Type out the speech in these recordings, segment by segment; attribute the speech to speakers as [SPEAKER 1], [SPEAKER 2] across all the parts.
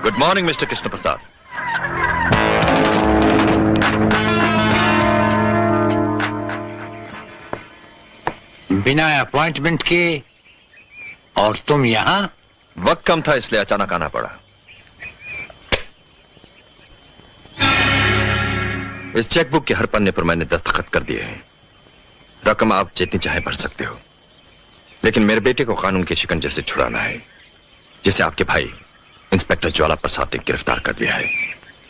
[SPEAKER 1] Good morning mister Krishna Prasad.
[SPEAKER 2] बिना appointment के और तुम यहाँ?
[SPEAKER 1] वक्त कम था इसलिए अचानक आना पड़ा। इस चेकबुक के हर पन्ने पर मैंने दस्तखत कर दिए हैं। रकम आप जितनी चाहे भर सकते हो, लेकिन मेरे बेटे को कानून के शिकंजे से छुड़ाना है, जिसे आपके भाई इंस्पेक्टर ज्वाला प्रसाद ने गिरफ्तार कर लिया है,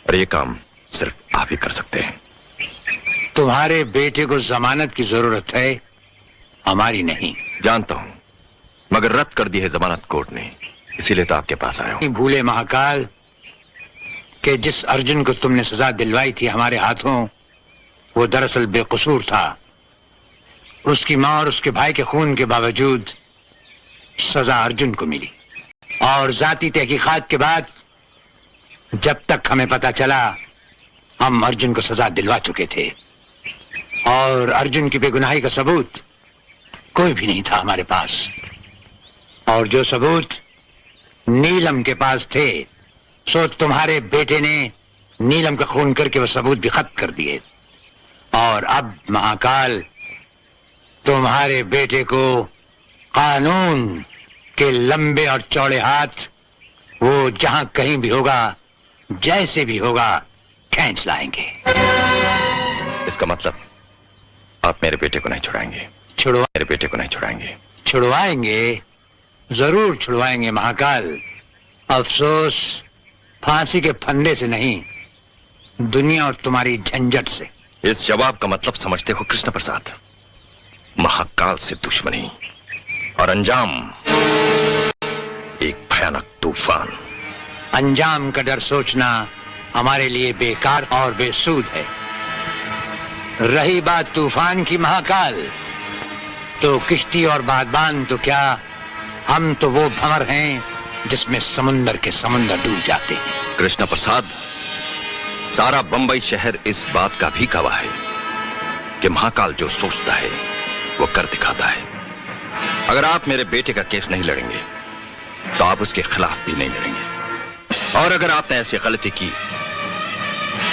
[SPEAKER 1] और ये काम सिर्फ आप ही कर सकते हैं।
[SPEAKER 2] तुम्हारे बेटे को जमानत की जरूरत है, हमारी नहीं।
[SPEAKER 1] जानता हूं, मगर रद्द कर दी है जमानत कोर्ट ने, इसीलिए तो आपके पास आया हूं।
[SPEAKER 2] भूले महाकाल कि जिस अर्जुन को तुमने सजा दिलवाई थी हमारे हाथों, वो दरअसल बेकसूर था। उसकी मां और उसके भाई के खून के बावजूद सजा अर्जुन को मिली, और जाती तहकीकात के बाद जब तक हमें पता चला, हम अर्जुन को सजा दिलवा चुके थे, और अर्जुन की बेगुनाही का सबूत कोई भी नहीं था हमारे पास। और जो सबूत नीलम के पास थे, सो तुम्हारे बेटे ने नीलम का खून करके वो सबूत भी खत्म कर दिए। और अब महाकाल, तुम्हारे बेटे को कानून के लंबे और चौड़े हाथ वो जहां कहीं भी होगा, जैसे भी होगा, खींच लाएंगे।
[SPEAKER 1] इसका मतलब आप मेरे बेटे को नहीं छुड़ाएंगे? मेरे बेटे को नहीं छुड़ाएंगे?
[SPEAKER 2] छुड़वाएंगे, जरूर छुड़वाएंगे महाकाल। अफसोस फांसी के फंदे से नहीं, दुनिया और तुम्हारी झंझट से।
[SPEAKER 1] इस जवाब का मतलब समझते हो कृष्ण प्रसाद? महाकाल से दुश्मनी और अंजाम एक भयानक तूफान।
[SPEAKER 2] अंजाम का डर सोचना हमारे लिए बेकार और बेसूद है। रही बात तूफान की महाकाल, तो किश्ती और बादबान तो क्या, हम तो वो भंवर हैं जिसमें समुंदर के समुंदर डूब जाते हैं।
[SPEAKER 1] कृष्ण प्रसाद, सारा बंबई शहर इस बात का भी गवाह है कि महाकाल जो सोचता है वो कर दिखाता है। अगर आप मेरे बेटे का केस नहीं लड़ेंगे तो आप उसके खिलाफ भी नहीं लड़ेंगे, और अगर आपने ऐसी गलती की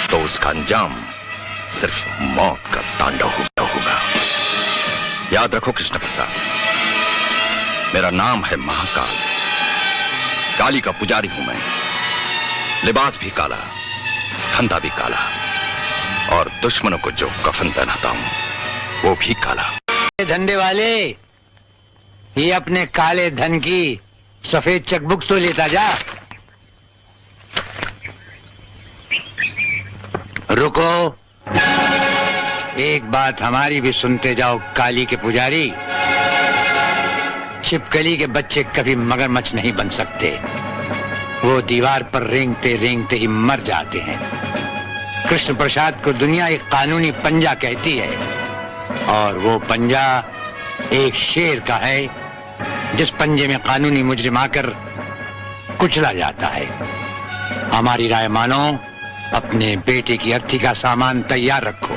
[SPEAKER 1] तो उसका अंजाम सिर्फ मौत का तांडव होगा। याद रखो कृष्ण प्रसाद, मेरा नाम है महाकाल। काली का पुजारी हूं मैं। लिबास भी काला, धंधा भी काला, और दुश्मनों को जो कफन पहनाता हूं वो भी काला।
[SPEAKER 2] धंधे वाले, ये अपने काले धन की सफेद चेकबुक तो लेता जा। रुको, एक बात हमारी भी सुनते जाओ काली के पुजारी। छिपकली के बच्चे कभी मगरमच्छ नहीं बन सकते, वो दीवार पर रेंगते रेंगते ही मर जाते हैं। कृष्ण प्रसाद को दुनिया एक कानूनी पंजा कहती है, और वो पंजा एक शेर का है जिस पंजे में कानूनी मुजरिम आकर कुचला जाता है। हमारी राय मानो, अपने बेटे की अर्थी का सामान तैयार रखो,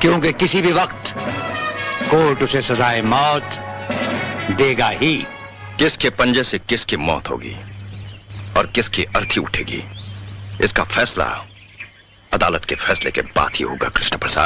[SPEAKER 2] क्योंकि किसी भी वक्त कोर्ट उसे सजाए मौत देगा ही।
[SPEAKER 1] किसके पंजे से किसकी मौत होगी और किसकी अर्थी उठेगी, इसका फैसला अदालत के फैसले के बाद ही होगा कृष्ण प्रसाद।